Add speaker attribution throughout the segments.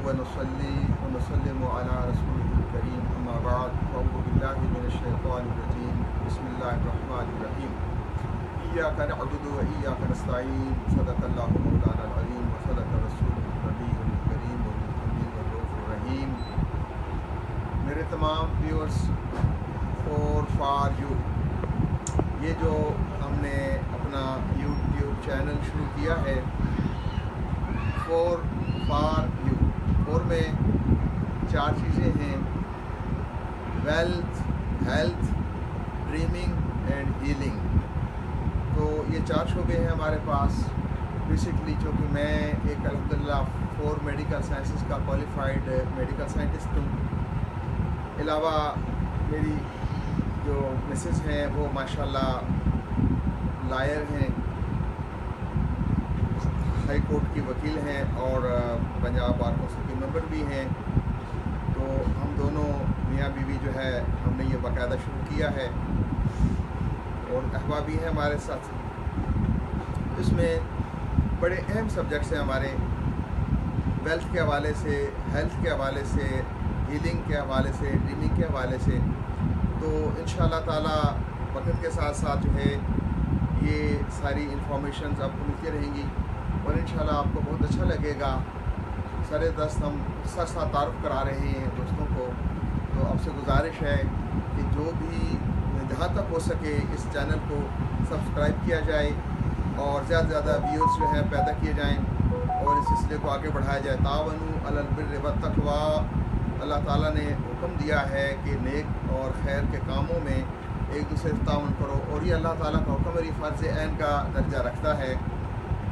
Speaker 1: व नुसल्ली व नुसल्लिमु अला रसूलिल करीम अम्मा बाद अऊज़ु बिल्लाहि मिनश शैतानिर रजीम बिस्मिल्लाहिर रहमानिर रहीम इय्याका नअबुदु व इय्याका नस्तईन सदक़ल्लाहु मौलाना अज़ीम व सदक़ रसूलुल नबीयुल करीम व रऊफ़ुर रहीम। मेरे तमाम व्यूअर्स, फॉर यू, ये जो हमने अपना यूट्यूब चैनल शुरू किया है फॉर यू, फॉर में 4 चीज़ें हैं: wealth, health, dreaming and healing. तो ये 4 शोबे हैं हमारे पास। बेसिकली चूँकि मैं एक अल्हम्दुलिल्लाह 4 मेडिकल साइंसेस का क्वालिफाइड मेडिकल साइंटिस्ट हूँ। अलावा मेरी जो मिसेस हैं वो माशाल्लाह लायर हैं, हाई कोर्ट की वकील हैं और पंजाब बार काउंसिल के मेंबर भी हैं। तो हम दोनों मियाँ बीवी जो है हमने ये बाकायदा शुरू किया है और अहबा भी हैं हमारे साथ। इसमें बड़े अहम सब्जेक्ट्स हैं हमारे, वेल्थ के हवाले से, हेल्थ के हवाले से, हीलिंग के हवाले से, ड्रीमिंग के हवाले से। तो इंशाअल्लाह ताला वक्त के साथ साथ जो है ये सारी इंफॉर्मेशन आपको मिलती रहेंगी और इंशाअल्लाह आपको बहुत अच्छा लगेगा। सरे दस्त हम साथ तारुफ करा रहे हैं दोस्तों को। तो आपसे गुजारिश है कि जो भी जहाँ तक हो सके इस चैनल को सब्सक्राइब किया जाए और ज़्यादा से ज़्यादा व्यूअर्स जो हैं पैदा किए जाएँ और इस सिलसिले को आगे बढ़ाया जाए। तावनु अलल बिर्रि वत्तक़वा, अल्लाह ताला ने हुक्म दिया है कि नेक और खैर के कामों में एक दूसरे से ताउन करो और ये अल्लाह ताला का हुक्म मेरी फ़र्ज़ ऐन का दर्जा रखता है।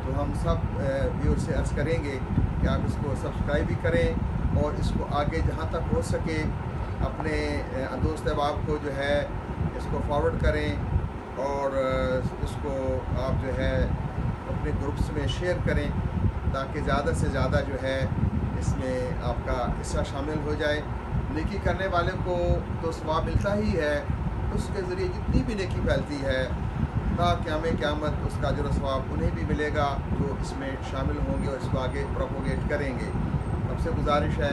Speaker 1: तो हम सब व्यूअर से अर्ज़ करेंगे कि आप इसको सब्सक्राइब भी करें और इसको आगे जहाँ तक हो सके अपने दोस्त अहबाब को जो है इसको फॉरवर्ड करें और इसको आप जो है अपने ग्रुप्स में शेयर करें ताकि ज़्यादा से ज़्यादा जो है इसमें आपका हिस्सा शामिल हो जाए। नेकी करने वाले को तो सवाब मिलता ही है, उसके ज़रिए जितनी भी नेकी फैलती है क़यामत उसका अजर व सवाब उन्हें भी मिलेगा जो इसमें शामिल होंगे और इसको आगे प्रोपोगेट करेंगे। सबसे गुजारिश है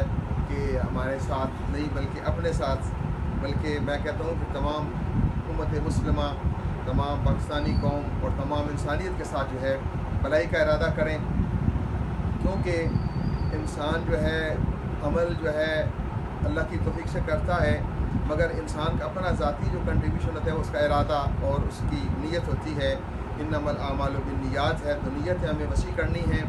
Speaker 1: कि हमारे साथ नहीं बल्कि अपने साथ, बल्कि मैं कहता हूँ कि तमाम उम्मत मुस्लिमा, तमाम पाकिस्तानी कौम और तमाम इंसानियत के साथ जो है भलाई का इरादा करें, क्योंकि इंसान जो है अमल जो है अल्लाह की तौफीक से करता है, मगर इंसान का अपना ज़ाती जो कंट्रीब्यूशन होता है उसका इरादा और उसकी नीयत होती है। इन्नमल आमालु बिन्नियात है, तो नीयत हमें वसी करनी है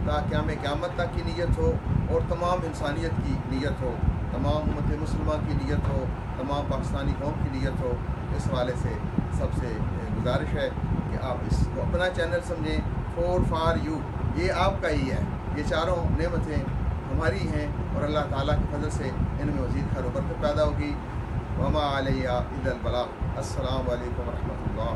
Speaker 1: ताकि हमें क़यामत तक की नीयत हो और तमाम इंसानियत की नीयत हो, तमाम उम्मत मुसलमान की नीयत हो, तमाम पाकिस्तानी कौम की नीयत हो। इस हवाले से सबसे गुजारिश है कि आप इसको अपना चैनल समझें। फॉर यू ये आपका ही है, ये चारों नेमतें हमारी हैं और अल्लाह ताला के फजल से इनमें मज़ीद खैर व बरकत पैदा होगी। वमा अलैया इल्लल बलाग। अस्सलामु अलैकुम व रहमतुल्लाह।